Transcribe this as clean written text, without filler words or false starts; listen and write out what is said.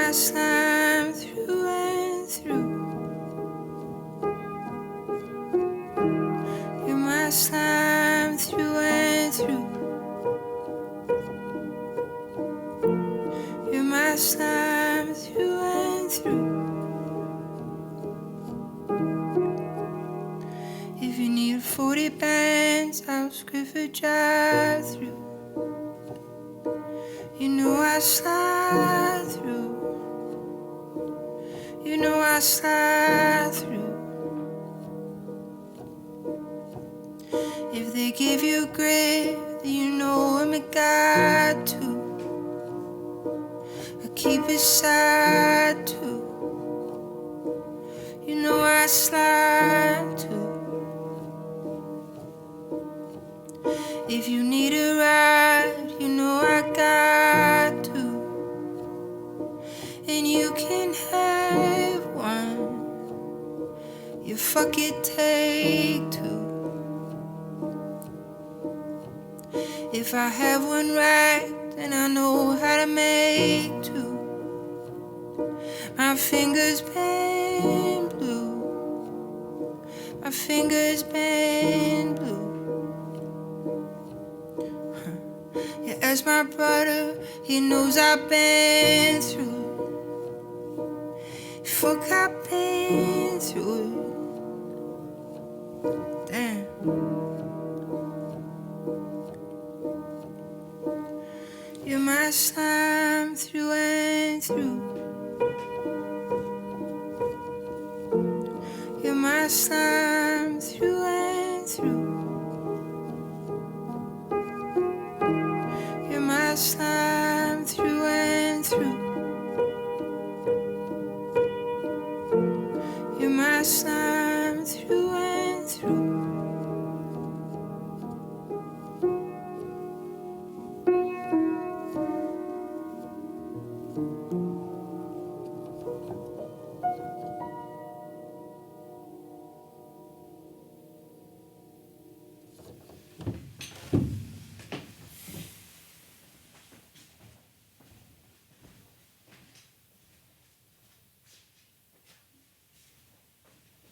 my slime through and through. You're my slime through and through. You're my slime through and through. If you need 40 bands, I'll script a drive through. You know I slide through. You know I slide through. If they give you grit, then you know I'm a god too. I keep it side too. You know I slide too. If you need a ride, you know I got to. And you can have one. You fuck it, take two. If I have one right, then I know how to make two. My fingers bend blue. My fingers bend blue. Yeah, as my brother, he knows I've been through it. Fuck, I've been through it. Damn. You're my slime through and through. You're my slime through and through. You're my slime through and through. You're my slime through and through.